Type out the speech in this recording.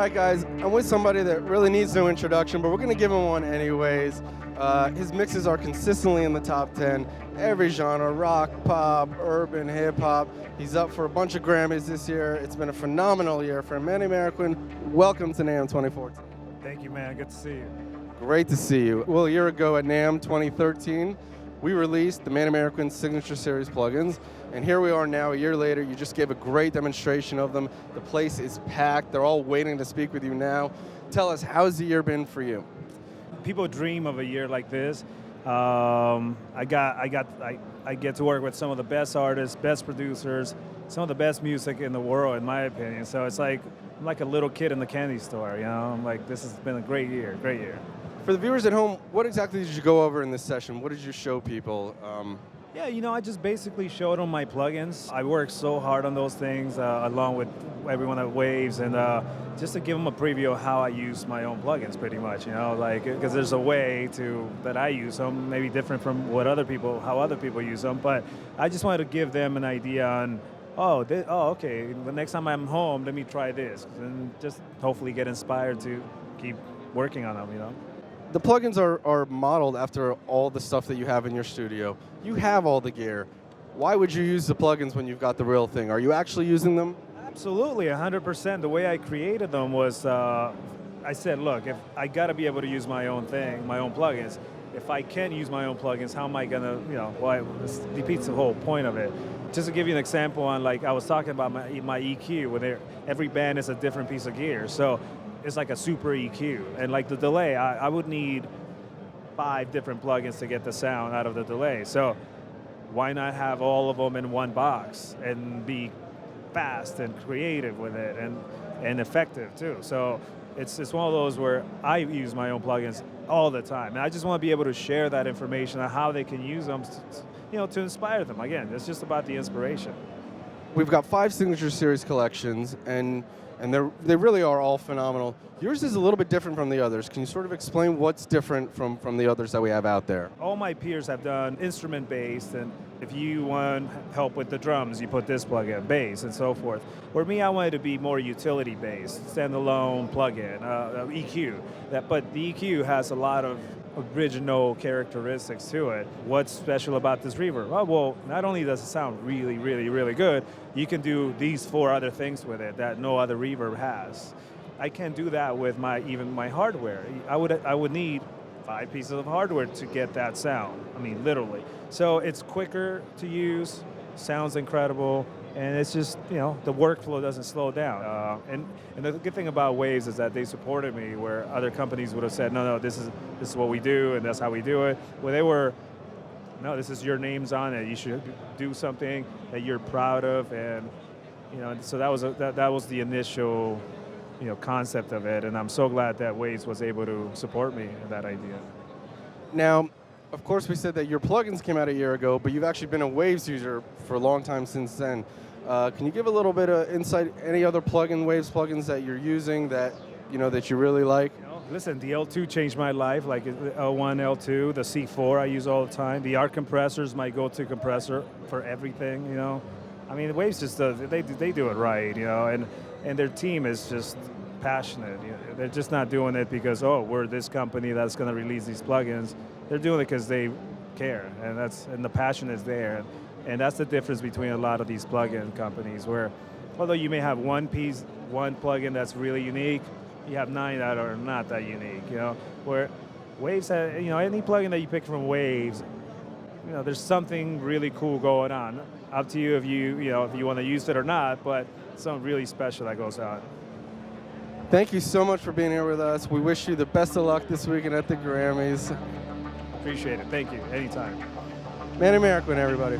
right, guys, I'm with somebody that really needs no introduction, but we're going to give him one anyways. His mixes are consistently in the top 10. Every genre, rock, pop, urban, hip-hop. He's up for a bunch of Grammys this year. It's been a phenomenal year for him. Manny Marroquin, welcome to NAMM 2014. Thank you, man. Good to see you. Great to see you. Well, a year ago at NAMM 2013, we released the Manny Marroquin Signature Series plugins, and here we are now, a year later. You just gave a great demonstration of them. The place is packed. They're all waiting to speak with you now. Tell us, how's the year been for you? People dream of a year like this. I get to work with some of the best artists, best producers, some of the best music in the world, in my opinion. So it's like I'm like a little kid in the candy store. You know, I'm like, this has been a great year, great year. For the viewers at home, what exactly did you go over in this session? What did you show people? Yeah, you know, I just basically showed them my plugins. I worked so hard on those things, along with everyone at Waves, and just to give them a preview of how I use my own plugins, pretty much. You know, like, because there's a way that I use them, maybe different from how other people use them. But I just wanted to give them an idea on, okay, the next time I'm home, let me try this, and just hopefully get inspired to keep working on them. You know. The plugins are modeled after all the stuff that you have in your studio. You have all the gear. Why would you use the plugins when you've got the real thing? Are you actually using them? Absolutely, 100%. The way I created them was, I said, look, if I got to be able to use my own thing, my own plugins. If I can't use my own plugins, how am I gonna, this defeats the whole point of it. Just to give you an example on, like, I was talking about my EQ, where every band is a different piece of gear. So it's like a super EQ. And like the delay, I would need 5 different plugins to get the sound out of the delay. So why not have all of them in one box and be fast and creative with it and effective too. So it's one of those where I use my own plugins all the time. And I just want to be able to share that information on how they can use them, to inspire them. Again, it's just about the inspiration. We've got 5 Signature Series collections, and they really are all phenomenal. Yours is a little bit different from the others. Can you sort of explain what's different from the others that we have out there? All my peers have done instrument-based, and if you want help with the drums, you put this plugin, bass, and so forth. For me, I wanted to be more utility-based, standalone plugin, EQ. But the EQ has a lot of original characteristics to it. What's special about this reverb? Oh, well, not only does it sound really, really, really good, you can do these 4 other things with it that no other reverb has. I can't do that with even my hardware. I would need 5 pieces of hardware to get that sound. I mean, literally. So it's quicker to use, sounds incredible, and it's just, the workflow doesn't slow down. And the good thing about Waves is that they supported me, where other companies would have said, no, this is what we do, and that's how we do it. Well, they were, no, this is your name's on it. You should do something that you're proud of, and so that was the initial, concept of it. And I'm so glad that Waves was able to support me in that idea. Now, of course, we said that your plugins came out a year ago, but you've actually been a Waves user for a long time since then. Can you give a little bit of insight? Any other Waves plugins that you're using that you really like? Listen, the L2 changed my life, like L1, L2, the C4 I use all the time. The ARC compressor is my go-to compressor for everything, I mean, Waves just they do it right, and their team is just passionate. They're just not doing it because, we're this company that's going to release these plugins. They're doing it because they care, and the passion is there. And that's the difference between a lot of these plugin companies, where although you may have one plugin that's really unique, you have 9 that are not that unique, where Waves, any plugin that you pick from Waves, there's something really cool going on. Up to you if you want to use it or not, but something really special that goes on. Thank you so much for being here with us. We wish you the best of luck this weekend at the Grammys. Appreciate it. Thank you. Anytime. Manny Marroquin, everybody.